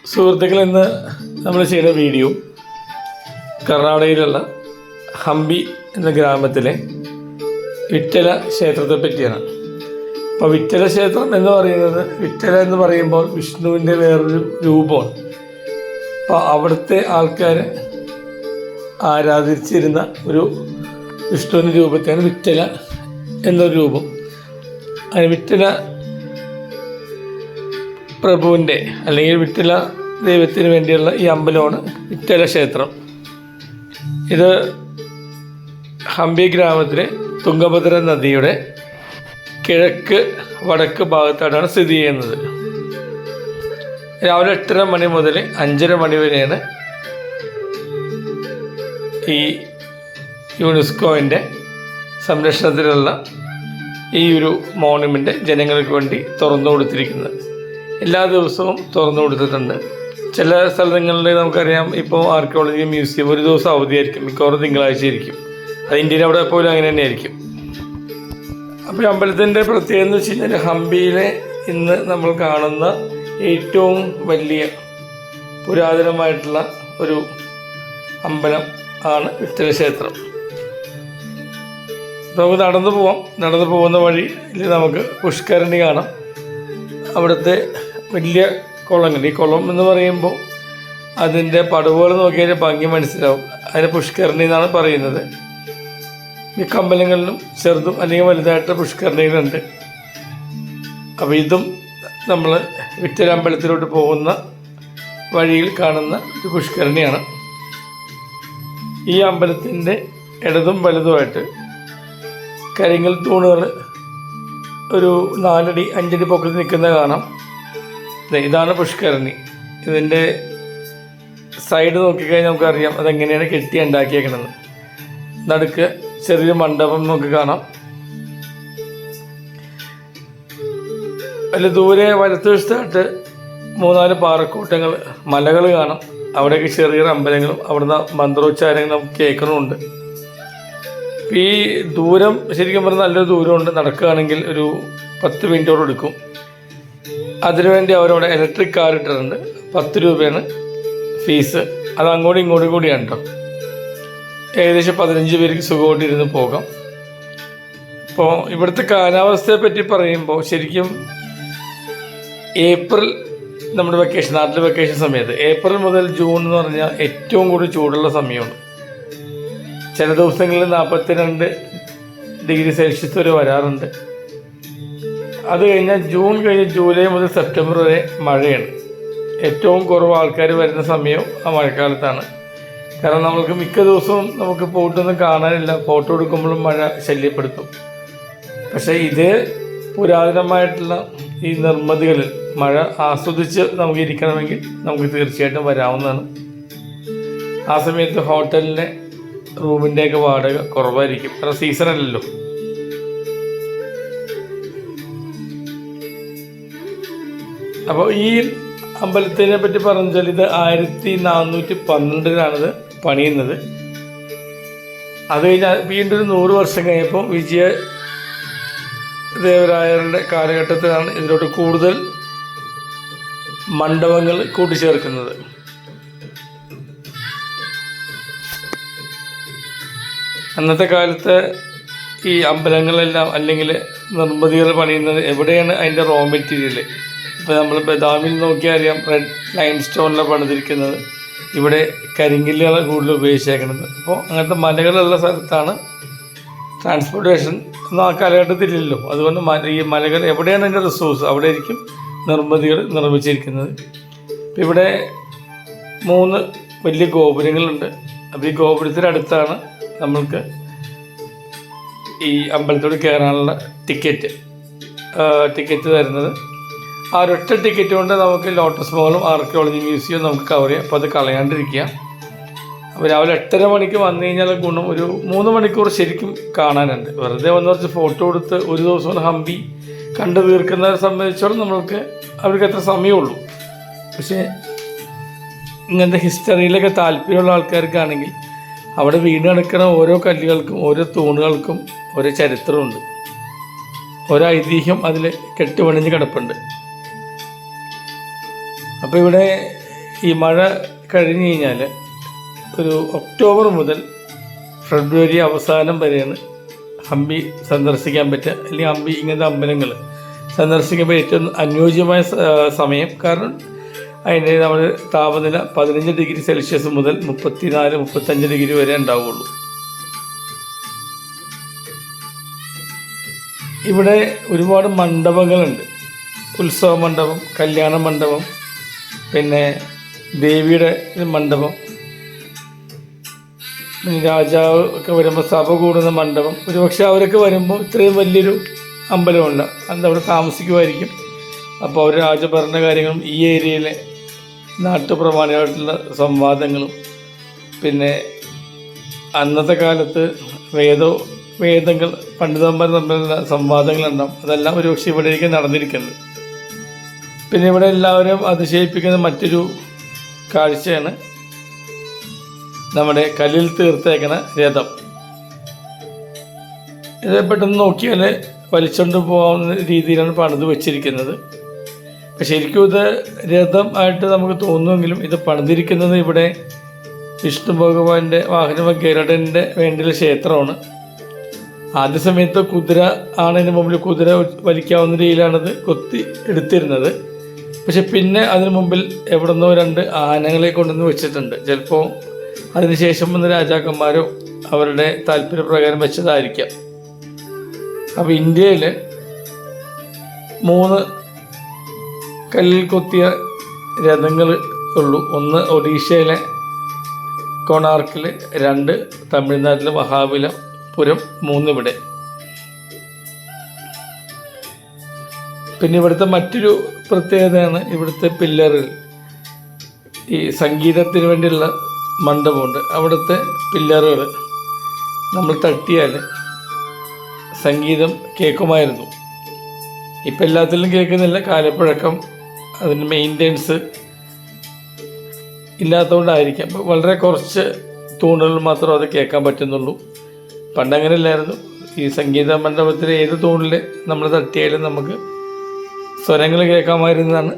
സുഹൃത്തുക്കൾ, ഇന്ന് നമ്മൾ ചെയ്യുന്ന വീഡിയോ കർണാടകയിലുള്ള ഹംപി എന്ന ഗ്രാമത്തിലെ വിട്ടല ക്ഷേത്രത്തെ പറ്റിയാണ്. അപ്പോൾ വിട്ടല ക്ഷേത്രം എന്ന് പറയുന്നത്, വിട്ടല എന്ന് പറയുമ്പോൾ വിഷ്ണുവിൻ്റെ വേറൊരു രൂപമാണ്. അപ്പോൾ അവിടുത്തെ ആൾക്കാർ ആരാധിച്ചിരുന്ന ഒരു വിഷ്ണുവിൻ്റെ രൂപത്തെയാണ് വിട്ടല എന്നൊരു രൂപം. അതിന് വിട്ടല പ്രഭുവിൻ്റെ അല്ലെങ്കിൽ വിട്ടല ദൈവത്തിന് വേണ്ടിയുള്ള ഈ അമ്പലമാണ് വിട്ടല ക്ഷേത്രം. ഇത് ഹംപി ഗ്രാമത്തിലെ തുംഗഭദ്ര നദിയുടെ കിഴക്ക് വടക്ക് ഭാഗത്തായിട്ടാണ് സ്ഥിതി ചെയ്യുന്നത്. രാവിലെ 8:30 മണി മുതൽ 5:30 മണി വരെയാണ് ഈ യുനെസ്കോവിൻ്റെ സംരക്ഷണത്തിലുള്ള ഈ ഒരു മോണുമെൻ്റ് ജനങ്ങൾക്ക് വേണ്ടി തുറന്നു കൊടുത്തിരിക്കുന്നത്. എല്ലാ ദിവസവും തുറന്നു കൊടുത്തിട്ടുണ്ട്. ചില സ്ഥലങ്ങളിൽ നമുക്കറിയാം, ഇപ്പോൾ ആർക്കിയോളജി മ്യൂസിയം ഒരു ദിവസം അവധിയായിരിക്കും, മിക്കവാറും തിങ്കളാഴ്ച ആയിരിക്കും. അത് ഇന്ത്യയിൽ അവിടെ പോലും അങ്ങനെ തന്നെ ആയിരിക്കും. അപ്പോൾ അമ്പലത്തിൻ്റെ പ്രത്യേകത എന്ന് വെച്ച് കഴിഞ്ഞാൽ, ഹംപിയിലെ ഇന്ന് നമ്മൾ കാണുന്ന ഏറ്റവും വലിയ പുരാതനമായിട്ടുള്ള ഒരു അമ്പലം ആണ് വിട്ടല ക്ഷേത്രം. നമുക്ക് നടന്നു പോവാം. നടന്നു പോകുന്ന വഴിയിൽ നമുക്ക് പുഷ്കരണി കാണാം. അവിടുത്തെ വലിയ കുളങ്ങൾ, ഈ കുളം എന്ന് പറയുമ്പോൾ അതിൻ്റെ പടവുകൾ നോക്കിയാൽ ഭംഗി മനസ്സിലാവും. അതിന് പുഷ്കരണി എന്നാണ് പറയുന്നത്. മിക്ക അമ്പലങ്ങളിലും ചെറുതും അല്ലെങ്കിൽ വലുതായിട്ട് പുഷ്കരണികളുണ്ട്. അപ്പോൾ ഇതും നമ്മൾ വിട്ടല അമ്പലത്തിലോട്ട് പോകുന്ന വഴിയിൽ കാണുന്ന ഒരു പുഷ്കരണിയാണ്. ഈ അമ്പലത്തിൻ്റെ ഇടതും വലതുമായിട്ട് കരിങ്കൽ തൂണുകൾ ഒരു 4 അടി 5 അടി പൊക്കത്തിൽ നിൽക്കുന്നത് കാണാം. ഇതാണ് പുഷ്കരണി. ഇതിൻ്റെ സൈഡ് നോക്കിക്കഴിഞ്ഞാൽ നമുക്കറിയാം അതെങ്ങനെയാണ് കെട്ടി ഉണ്ടാക്കിയേക്കണത്. നടുക്ക് ചെറിയൊരു മണ്ഡപം നമുക്ക് കാണാം. അതിൽ ദൂരെ വലത്തുവശത്തായിട്ട് 3-4 പാറക്കൂട്ടങ്ങൾ, മലകൾ കാണാം. അവിടെയൊക്കെ ചെറിയ അമ്പലങ്ങളും അവിടുന്ന് മന്ത്രോച്ചാരങ്ങൾ നമുക്ക് കേൾക്കണമുണ്ട്. ഈ ദൂരം ശരിക്കും പറഞ്ഞാൽ നല്ലൊരു ദൂരമുണ്ട്. നടക്കുകയാണെങ്കിൽ ഒരു 10 മിനിറ്റോളം എടുക്കും. അതിനുവേണ്ടി അവരവിടെ ഇലക്ട്രിക് കാർ ഇട്ടിട്ടുണ്ട്. 10 രൂപയാണ് ഫീസ്. അത് അങ്ങോട്ടും ഇങ്ങോട്ടും കൂടിയാണ് കേട്ടോ. ഏകദേശം 15 പേർക്ക് സുഖമായിട്ടിരുന്ന് പോകാം. ഇപ്പോൾ ഇവിടുത്തെ കാലാവസ്ഥയെ പറ്റി പറയുമ്പോൾ, ശരിക്കും ഏപ്രിൽ നമ്മുടെ വെക്കേഷൻ, നാട്ടിലെ വെക്കേഷൻ സമയത്ത് ഏപ്രിൽ മുതൽ ജൂൺ എന്ന് പറഞ്ഞാൽ ഏറ്റവും കൂടുതൽ ചൂടുള്ള സമയമാണ്. ചില ദിവസങ്ങളിൽ 42 ഡിഗ്രി സെൽഷ്യസ് വരെ വരാറുണ്ട്. അത് കഴിഞ്ഞാൽ ജൂൺ കഴിഞ്ഞ് ജൂലൈ മുതൽ സെപ്റ്റംബർ വരെ മഴയാണ്. ഏറ്റവും കുറവ് ആൾക്കാർ വരുന്ന സമയവും ആ മഴക്കാലത്താണ്. കാരണം നമ്മൾക്ക് മിക്ക ദിവസവും നമുക്ക് പോയിട്ടൊന്നും കാണാനില്ല. ഫോട്ടോ എടുക്കുമ്പോഴും മഴ ശല്യപ്പെടുത്തും. പക്ഷേ ഇത് പുരാതനമായിട്ടുള്ള ഈ നിർമ്മിതികളിൽ മഴ ആസ്വദിച്ച് നമുക്ക് ഇരിക്കണമെങ്കിൽ നമുക്ക് തീർച്ചയായിട്ടും വരാവുന്നതാണ്. ആ സമയത്ത് ഹോട്ടലിലെ റൂമിൻ്റെയൊക്കെ വാടക കുറവായിരിക്കും. കാരണം സീസൺ അല്ലല്ലോ. അപ്പോൾ ഈ അമ്പലത്തിനെ പറ്റി പറഞ്ഞാൽ, ഇത് 1412-ലാണിത് പണിയുന്നത്. അത് കഴിഞ്ഞാൽ വീണ്ടും ഒരു 100 വർഷം കഴിഞ്ഞപ്പോൾ വിജയദേവരായരുടെ കാലഘട്ടത്തിലാണ് ഇതിലോട്ട് കൂടുതൽ മണ്ഡപങ്ങൾ കൂട്ടിച്ചേർക്കുന്നത്. അന്നത്തെ കാലത്ത് ഈ അമ്പലങ്ങളെല്ലാം അല്ലെങ്കിൽ നിർമ്മിതികൾ പണിയുന്നത് എവിടെയാണ് അതിൻ്റെ റോ മെറ്റീരിയൽ. ഇപ്പോൾ നമ്മൾ ബദാമിൽ നോക്കിയാൽ അറിയാം, റെഡ് ലൈം സ്റ്റോണിലാണ് പണിതിരിക്കുന്നത്. ഇവിടെ കരിങ്കല്ലാണ് കൂടുതൽ ഉപയോഗിച്ചേക്കുന്നത്. അപ്പോൾ അങ്ങനത്തെ മലകളുള്ള സ്ഥലത്താണ് ട്രാൻസ്പോർട്ടേഷൻ ഒന്നും ആ കാലഘട്ടത്തിലില്ലല്ലോ. അതുകൊണ്ട് ഈ മലകൾ എവിടെയാണ് അതിൻ്റെ റിസോഴ്സ്, അവിടെ ആയിരിക്കും നിർമ്മിതികൾ നിർമ്മിച്ചിരിക്കുന്നത്. ഇപ്പോൾ ഇവിടെ 3 വലിയ ഗോപുരങ്ങളുണ്ട്. അപ്പോൾ ഈ ഗോപുരത്തിനടുത്താണ് നമ്മൾക്ക് ഈ അമ്പലത്തോട് കയറാനുള്ള ടിക്കറ്റ് തരുന്നത്. ആ ഒരൊറ്റ ടിക്കറ്റ് കൊണ്ട് നമുക്ക് ലോട്ടസ് മോളും ആർക്കിയോളജി മ്യൂസിയവും നമുക്ക് കവർ ചെയ്യാം. അപ്പോൾ അത് കളയാണ്ടിരിക്കുക. അപ്പോൾ രാവിലെ 8:30 മണിക്ക് വന്നു കഴിഞ്ഞാൽ ഗുണം ഒരു 3 മണിക്കൂർ ശരിക്കും കാണാനുണ്ട്. വെറുതെ വന്ന് കുറച്ച് ഫോട്ടോ എടുത്ത് ഒരു ദിവസം ഹംപി കണ്ടു തീർക്കുന്നവരെ സംബന്ധിച്ചോളം അവർക്ക് എത്ര സമയമുള്ളൂ. പക്ഷേ ഇങ്ങനത്തെ ഹിസ്റ്ററിയിലൊക്കെ താല്പര്യമുള്ള ആൾക്കാർക്കാണെങ്കിൽ അവിടെ വീട് കിടക്കുന്ന ഓരോ കല്ലുകൾക്കും ഓരോ തൂണുകൾക്കും ഓരോ ചരിത്രമുണ്ട്, ഓരോ ഐതിഹ്യം അതിൽ കെട്ടുപണിഞ്ഞ് കിടപ്പുണ്ട്. അപ്പോൾ ഇവിടെ ഈ മഴ കഴിഞ്ഞ് കഴിഞ്ഞാൽ ഒരു ഒക്ടോബർ മുതൽ ഫെബ്രുവരി അവസാനം വരെയാണ് ഹംപി സന്ദർശിക്കാൻ പറ്റുക. അല്ലെങ്കിൽ ഹംപി ഇങ്ങനത്തെ അമ്പലങ്ങൾ സന്ദർശിക്കുമ്പോൾ ഏറ്റവും അനുയോജ്യമായ സമയം. കാരണം അതിൻ്റെ നമ്മൾ താപനില 15 ഡിഗ്രി സെൽഷ്യസ് മുതൽ 34-35 ഡിഗ്രി വരെ ഉണ്ടാവുകയുള്ളൂ. ഇവിടെ ഒരുപാട് മണ്ഡപങ്ങളുണ്ട്. ഉത്സവ മണ്ഡപം, കല്യാണ മണ്ഡപം, പിന്നെ ദേവിയുടെ മണ്ഡപം, പിന്നെ രാജാവ് ഒക്കെ വരുമ്പോൾ സഭ കൂടുന്ന മണ്ഡപം. ഒരുപക്ഷെ അവരൊക്കെ വരുമ്പോൾ ഇത്രയും വലിയൊരു അമ്പലമുണ്ട്, അവിടെ താമസിക്കുമായിരിക്കും. അപ്പോൾ അവർ രാജഭരണ കാര്യങ്ങളും ഈ ഏരിയയിലെ നാട്ടുപ്രമാണികളായിട്ടുള്ള സംവാദങ്ങളും, പിന്നെ അന്നത്തെ കാലത്ത് വേദങ്ങൾ പണ്ഡിതന്മാർ തമ്മിലുള്ള സംവാദങ്ങളുണ്ടാവും. അതെല്ലാം ഒരുപക്ഷെ ഇവിടേക്ക് നടന്നിരിക്കുന്നത്. പിന്നെ ഇവിടെ എല്ലാവരും അതിശയിപ്പിക്കുന്ന മറ്റൊരു കാഴ്ചയാണ് നമ്മുടെ കല്ലിൽ തീർത്തേക്കണ രഥം. ഇത് പെട്ടെന്ന് നോക്കിയാൽ വലിച്ചുകൊണ്ട് പോകാവുന്ന രീതിയിലാണ് പണിത് വെച്ചിരിക്കുന്നത്. പക്ഷെ ശരിക്കും ഇത് രഥം ആയിട്ട് നമുക്ക് തോന്നുമെങ്കിലും ഇത് പണിതിരിക്കുന്നത് ഇവിടെ വിഷ്ണു ഭഗവാന്റെ വാഹനമായ ഗരുഡൻ്റെ വേണ്ടിയുള്ള ക്ഷേത്രമാണ്. ആദ്യ സമയത്ത് കുതിര ആണതിന് മുമ്പിൽ കുതിര വലിക്കാവുന്ന രീതിയിലാണത് കൊത്തി എടുത്തിരുന്നത്. പക്ഷെ പിന്നെ അതിന് മുമ്പിൽ എവിടെ നിന്നോ 2 ആനകളെ കൊണ്ടുവന്ന് വെച്ചിട്ടുണ്ട്. ചിലപ്പോൾ അതിനുശേഷം വന്ന രാജാക്കന്മാരോ അവരുടെ താല്പര്യപ്രകാരം വെച്ചതായിരിക്കാം. അപ്പോൾ ഇന്ത്യയിൽ 3 കല്ലിൽ കൊത്തിയ രഥങ്ങൾ ഉള്ളൂ. ഒന്ന് ഒഡീഷയിലെ കൊണാർക്കിൽ, 2 തമിഴ്നാട്ടിലെ മഹാബലിപുരം, 3 ഇവിടെ. പിന്നെ ഇവിടുത്തെ മറ്റൊരു പ്രത്യേകതയാണ് ഇവിടുത്തെ പില്ലറുകൾ. ഈ സംഗീതത്തിന് വേണ്ടിയുള്ള മണ്ഡപമുണ്ട്. അവിടുത്തെ പില്ലറുകൾ നമ്മൾ തട്ടിയാൽ സംഗീതം കേൾക്കുമായിരുന്നു. ഇപ്പം എല്ലാത്തിലും കേൾക്കുന്നില്ല. കാലപ്പഴക്കം, അതിന് മെയിൻ്റെനൻസ് ഇല്ലാത്തതുകൊണ്ടായിരിക്കാം. അപ്പോൾ വളരെ കുറച്ച് തൂണുകൾ മാത്രം അത് കേൾക്കാൻ പറ്റുന്നുള്ളൂ. പണ്ടങ്ങനെ ഇല്ലായിരുന്നു. ഈ സംഗീത മണ്ഡപത്തിലെ ഏത് തൂണിൽ നമ്മൾ തട്ടിയാലും നമുക്ക് സ്വരങ്ങൾ കേൾക്കാമായിരുന്നതാണ്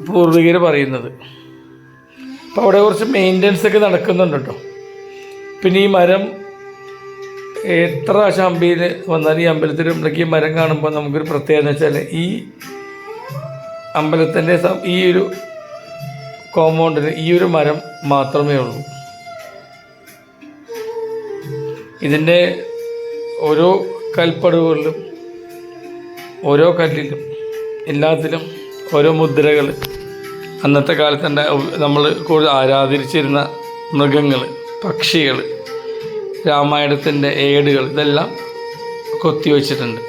പൂർവികർ പറയുന്നത്. അപ്പോൾ അവിടെ കുറച്ച് മെയിൻ്റെനൻസ് ഒക്കെ നടക്കുന്നുണ്ട് കേട്ടോ. പിന്നെ ഈ മരം എത്ര പ്രാവശ്യം ഹംപിയിൽ വന്നാലും ഈ അമ്പലത്തിൽ ഈ മരം കാണുമ്പോൾ നമുക്കൊരു പ്രത്യേകത എന്ന് വെച്ചാൽ ഈ അമ്പലത്തിൻ്റെ ഈ ഒരു കോമ്പൗണ്ടിൽ ഈ ഒരു മരം മാത്രമേ ഉള്ളൂ. ഇതിൻ്റെ ഓരോ കൽപ്പടവുകളിലും ഓരോ കല്ലിലും എല്ലാത്തിലും ഓരോ മുദ്രകൾ, അന്നത്തെ കാലത്ത് നമ്മൾ കൂടുതൽ ആരാധിച്ചിരുന്ന മൃഗങ്ങൾ, പക്ഷികൾ, രാമായണത്തിൻ്റെ ഏടുകൾ, ഇതെല്ലാം കൊത്തിവെച്ചിട്ടുണ്ട്.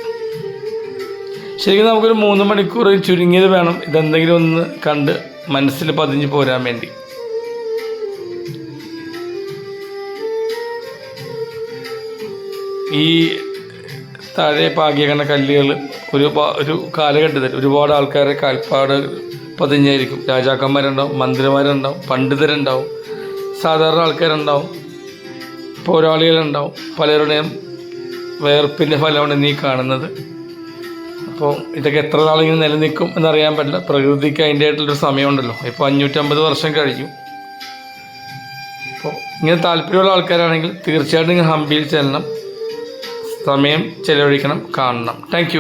ശരിക്കും നമുക്കൊരു 3 മണിക്കൂർ ചുരുങ്ങിയത് വേണം ഇതെന്തെങ്കിലും ഒന്ന് കണ്ട് മനസ്സിൽ പതിഞ്ഞു പോരാൻ വേണ്ടി. ഈ താഴെ പാകിയ കല്ലുകൾ ഒരു കാലഘട്ടത്തിൽ ഒരുപാട് ആൾക്കാരെ കാൽപ്പാട് പതിഞ്ഞായിരിക്കും. രാജാക്കന്മാരുണ്ടാവും, മന്ത്രിമാരുണ്ടാവും, പണ്ഡിതരുണ്ടാവും, സാധാരണ ആൾക്കാരുണ്ടാവും, പോരാളികളുണ്ടാവും. പലരുടെയും വേർപ്പിൻ്റെ ഫലമാണ് നീ കാണുന്നത്. അപ്പോൾ ഇതൊക്കെ എത്ര നാളിങ്ങനെ നിലനിൽക്കും എന്നറിയാൻ പറ്റില്ല. പ്രകൃതിക്ക് അതിൻ്റെ ആയിട്ടുള്ളൊരു സമയമുണ്ടല്ലോ. ഇപ്പോൾ 550 വർഷം കഴിഞ്ഞു. അപ്പോൾ ഇങ്ങനെ താല്പര്യമുള്ള ആൾക്കാരാണെങ്കിൽ തീർച്ചയായിട്ടും നിങ്ങൾ ഹംപിയിൽ ചെല്ലണം, സമയം ചെലവഴിക്കണം, കാണണം. Thank you.